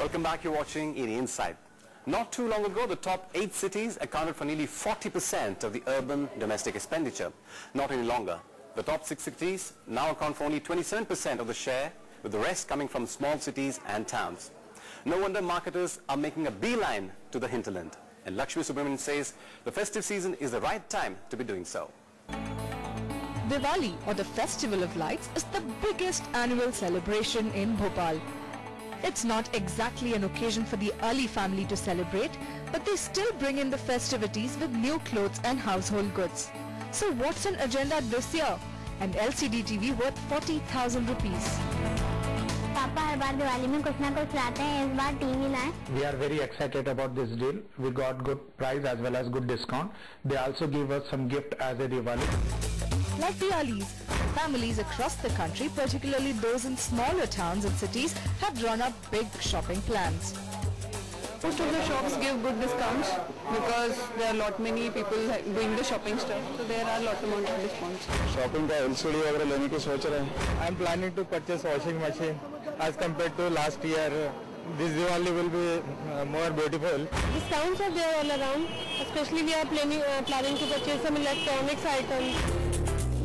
Welcome back. You're watching ED Insight. Not too long ago, the top 8 cities accounted for nearly 40% of the urban domestic expenditure. Not any longer. The top 6 cities now account for only 27% of the share, with the rest coming from small cities and towns. No wonder marketers are making a beeline to the hinterland. And Lakshmi Subramanian says the festive season is the right time to be doing so. Diwali, or the Festival of Lights, is the biggest annual celebration in Bhopal. It's not exactly an occasion for the Ali family to celebrate, but they still bring in the festivities with new clothes and household goods. So what's on agenda this year? An LCD TV worth 40,000 rupees. पापा हर बार दिवाली में कुछ ना कुछ लाते हैं, इस बार TV लाए. We are very excited about this deal. We got good price as well as good discount. They also give us some gift as a Diwali. Like Diwalis, families across the country, particularly those in smaller towns and cities, have drawn up big shopping plans. Most of the shops give good discounts because there are lot many people doing the shopping stuff, so there are lot amount of discounts. Shopping का LCD वगैरह लेने की सोच रहे हैं. I am planning to purchase washing machine as compared to last year. This Diwali will be more beautiful. Discounts are there all around. Especially we are planning to purchase some electronics items.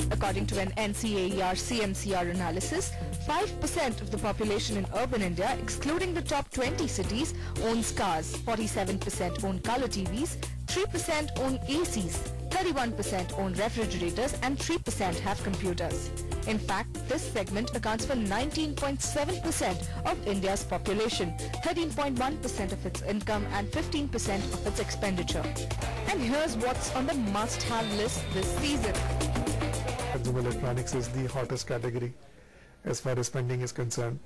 According to an NCAER CMCR analysis, 5% of the population in urban India, excluding the top 20 cities, owns cars, 47% own color TVs, 3% own ACs, 31% own refrigerators and 3% have computers. In fact, this segment accounts for 19.7% of India's population, 13.1% of its income and 15% of its expenditure. And here's what's on the must-have list this season. Consumer electronics is the hottest category as far as spending is concerned.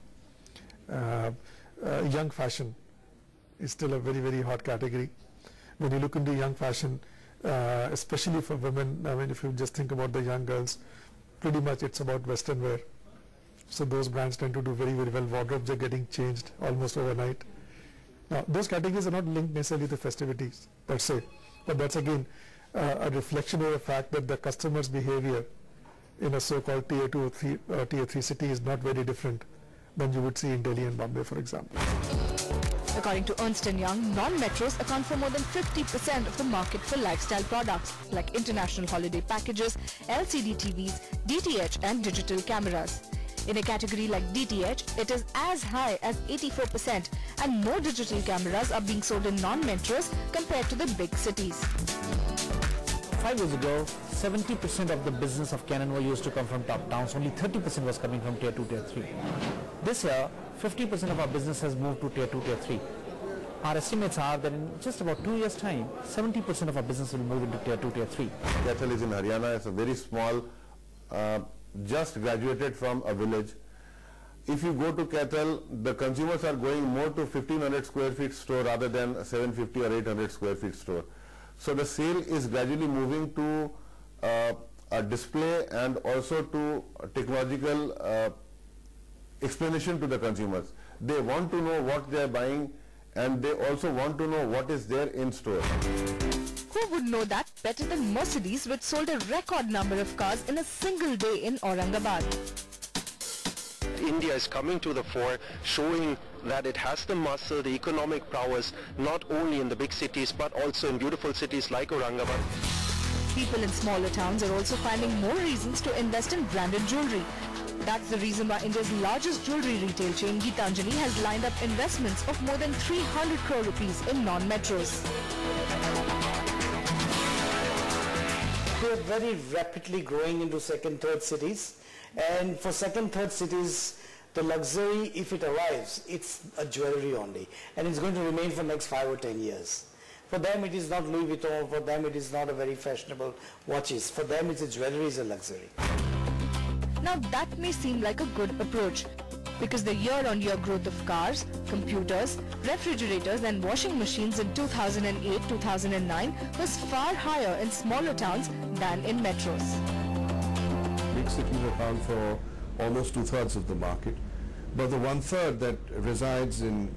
Young fashion is still a very, very hot category. When you look into young fashion, especially for women, I mean, if you just think about the young girls, pretty much it's about Western wear. So those brands tend to do very, very well. Wardrobes are getting changed almost overnight. Now, those categories are not linked necessarily to festivities per se, but that's again a reflection of the fact that the customer's behavior in a so-called tier 2 or tier 3 city is not very different than you would see in Delhi and Bombay, for example. According to Ernst & Young, non-metros account for more than 50% of the market for lifestyle products like international holiday packages, LCD TVs, DTH and digital cameras. In a category like DTH, it is as high as 84%, and more digital cameras are being sold in non-metros compared to the big cities. 5 years ago, 70% of the business of Canon used to come from top towns. Only 30% was coming from tier 2, tier 3. This year, 50% of our business has moved to tier 2, tier 3. Our estimates are that in just about 2 years' time, 70% of our business will move into tier 2, tier 3. Kaithal is in Haryana. It's a very small, just graduated from a village. If you go to Kaithal, the consumers are going more to 1500 square feet store rather than 750 or 800 square feet store. So the sale is gradually moving to a display and also to technological explanation to the consumers. They want to know what they are buying, and they also want to know what is there in store. Who would know that better than Mercedes, which sold a record number of cars in a single day in Aurangabad? India is coming to the fore, showing that it has the muscle, the economic prowess, not only in the big cities but also in beautiful cities like Aurangabad. People in smaller towns are also finding more reasons to invest in branded jewelry. That's the reason why India's largest jewelry retail chain, Geetanjali, has lined up investments of more than 300 crore rupees in non-metros. They are very rapidly growing into second, third cities. And for second, third cities, the luxury, if it arrives, it's a jewelry only. And it's going to remain for next 5 or 10 years. For them, it is not Louis Vuitton. For them, it is not a very fashionable watches. For them, it's a jewelry is a luxury. Now that may seem like a good approach, because the year-on-year growth of cars, computers, refrigerators and washing machines in 2008-2009 was far higher in smaller towns than in metros. Big cities account for almost 2/3 of the market, but the 1/3 that resides in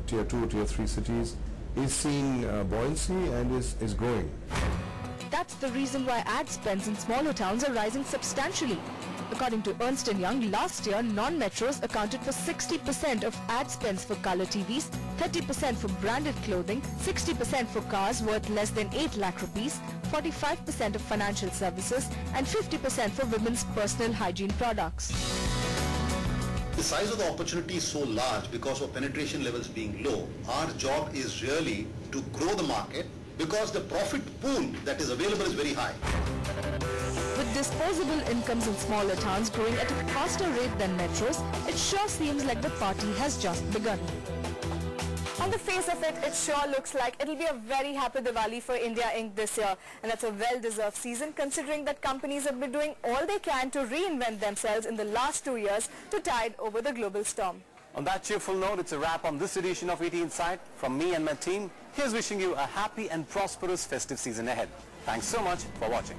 tier 2, tier 3 cities is seeing buoyancy and is growing. That's the reason why ad spends in smaller towns are rising substantially. According to Ernst & Young, last year, non-metros accounted for 60% of ad spends for color TVs, 30% for branded clothing, 60% for cars worth less than 8 lakh rupees, 45% of financial services, and 50% for women's personal hygiene products. The size of the opportunity is so large because of penetration levels being low. Our job is really to grow the market because the profit pool that is available is very high. With disposable incomes in smaller towns growing at a faster rate than metros, it sure seems like the party has just begun. On the face of it, it sure looks like it'll be a very happy Diwali for India Inc. this year. And that's a well-deserved season considering that companies have been doing all they can to reinvent themselves in the last 2 years to tide over the global storm. On that cheerful note, it's a wrap on this edition of ET Insight. From me and my team, here's wishing you a happy and prosperous festive season ahead. Thanks so much for watching.